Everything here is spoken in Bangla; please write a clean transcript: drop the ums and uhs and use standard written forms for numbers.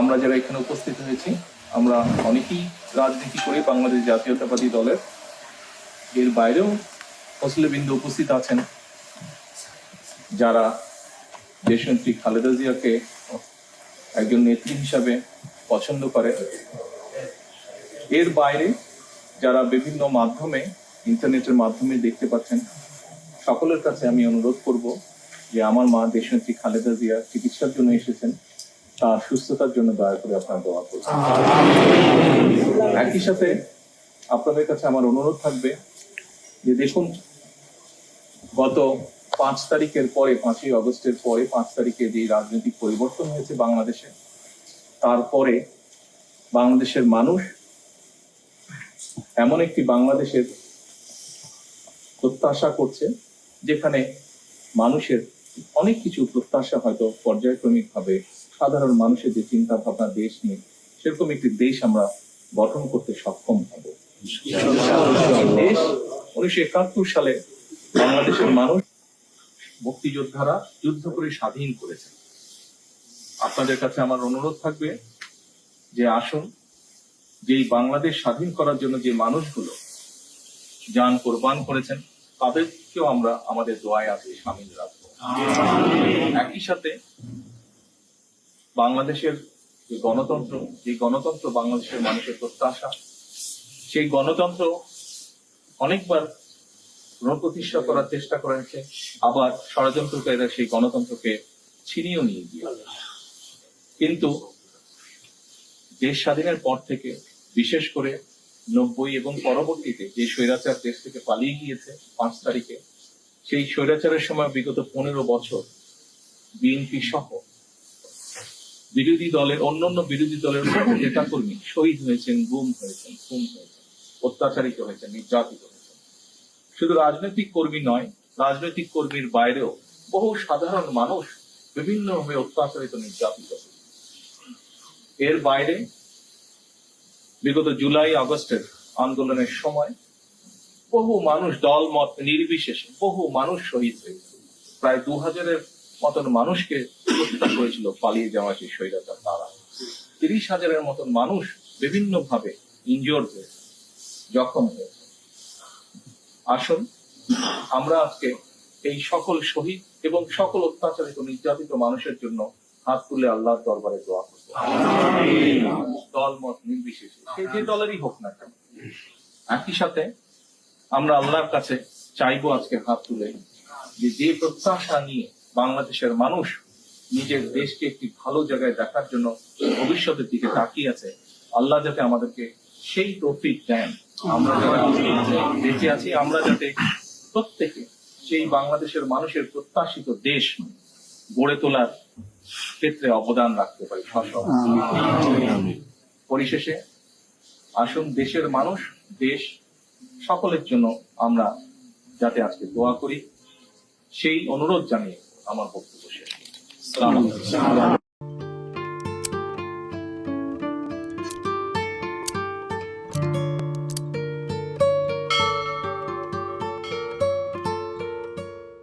আমরা যারা এখানে উপস্থিত হয়েছি আমরা অনেকেই রাজনীতি করি বাংলাদেশ জাতীয়তাবাদী দলের। এর বাইরেও ফসলেবৃন্দ উপস্থিত আছেন যারা দেশনেত্রী খালেদা জিয়াকে একজন নেত্রী হিসাবে পছন্দ করে। এর বাইরে যারা বিভিন্ন মাধ্যমে ইন্টারনেটের মাধ্যমে দেখতে পাচ্ছেন, সকলের কাছে আমি অনুরোধ করব যে আমার মা দেশনেত্রী খালেদা জিয়া চিকিৎসার জন্য এসেছেন, তার সুস্থতার জন্য দয়া করে আপনারা দোয়া করবেন। একই সাথে আপনাদের কাছে আমার অনুরোধ থাকবে যে দেখুন, গত 5 তারিখের পরে, 5ই আগস্টের পরে 5 তারিখে যে রাজনৈতিক পরিবর্তন হয়েছে বাংলাদেশে, তারপরে বাংলাদেশের মানুষ এমন একটি বাংলাদেশের প্রত্যাশা করছে যেখানে মানুষের অনেক কিছু প্রত্যাশা হয়তো পর্যায়ক্রমিক ভাবে সাধারণ মানুষের যে চিন্তা ভাবনা দেশ নিয়ে, সেরকম একটি দেশ আমরা গঠন করতে সক্ষম হব। দেশ 1971 সালে বাংলাদেশের মানুষ মুক্তিযোদ্ধারা যুদ্ধ করে স্বাধীন করেছে। আপনাদের কাছে আমার অনুরোধ থাকবে যে আসুন, যেই বাংলাদেশ স্বাধীন করার জন্য যে মানুষগুলো জান কোরবান করেছেন তাদেরকেও আমরা আমাদের দোয়ায় আজকে শামিল রাখবো। একই সাথে বাংলাদেশের যে গণতন্ত্র বাংলাদেশের মানুষের প্রত্যাশা, সেই গণতন্ত্র অনেকবার পুনঃপ্রতিষ্ঠা করার চেষ্টা করেছে, আবার ষড়যন্ত্রকারীরা সেই গণতন্ত্রকে ছিনিয়েও নিয়ে গিয়ে। কিন্তু দেশ স্বাধীনের পর থেকে, বিশেষ করে 90 এবং পরবর্তীতে যে স্বৈরাচার দেশ থেকে পালিয়ে গিয়েছে 5 তারিখে, সেই স্বৈরাচারের সময় বিগত 15 বছর বিএনপি সহ অন্যান্য বিরোধী দলের বহু নেতাকর্মী শহীদ হয়েছেন, গুম হয়েছেন, খুন হয়েছেন, অত্যাচারিত হয়েছেন, নির্যাতিত হয়েছেন। শুধু রাজনৈতিক কর্মী নয়, রাজনৈতিক কর্মীর বাইরেও বহু সাধারণ মানুষ বিভিন্নভাবে অত্যাচারিত, নির্যাতিত হয়েছে। এর বাইরে বিগত জুলাই আগস্টের আন্দোলনের সময় বহু মানুষ, দল মত নির্বিশেষে বহু মানুষ শহীদ হয়েছে। প্রায় 2000-এর মতন মানুষকে হত্যা করেছিল পালিয়ে যাওয়া সেই স্বৈরাচার। তারা 30,000-এর মতন মানুষ বিভিন্ন ভাবে ইনজোর্ড হয়েছে, জখম হয়েছে। আসুন আমরা আজকে এই সকল শহীদ এবং সকল অত্যাচারিত, নির্যাতিত মানুষের জন্য হাত তুলে আল্লাহর দরবারে দোয়া করব, দল মত নির্বিশেষে, সে যে দলেরই হোক না কেন। একই সাথে আমরা আল্লাহর কাছে চাইবো আজকে হাত তুলে যে প্রত্যাশা নিয়ে বাংলাদেশের মানুষ নিজের দেশকে একটি ভালো জায়গায় দেখার জন্য ভবিষ্যতের দিকে তাকিয়ে আছে, আল্লাহ যাতে আমাদেরকে সেই তৌফিক দেন। আমরা যারা বেঁচে আছি, আমরা যাতে প্রত্যেকে সেই বাংলাদেশের মানুষের প্রত্যাশিত দেশ গড়ে তোলার ক্ষেত্রে অবদান রাখতে পারি। পরিশেষে আসুন, দেশের মানুষ, দেশ সকলের জন্য আমরা যাতে আজকে দোয়া করি, সেই অনুরোধ জানিয়ে আমার বক্তব্য শেষ। আসসালামু আলাইকুম।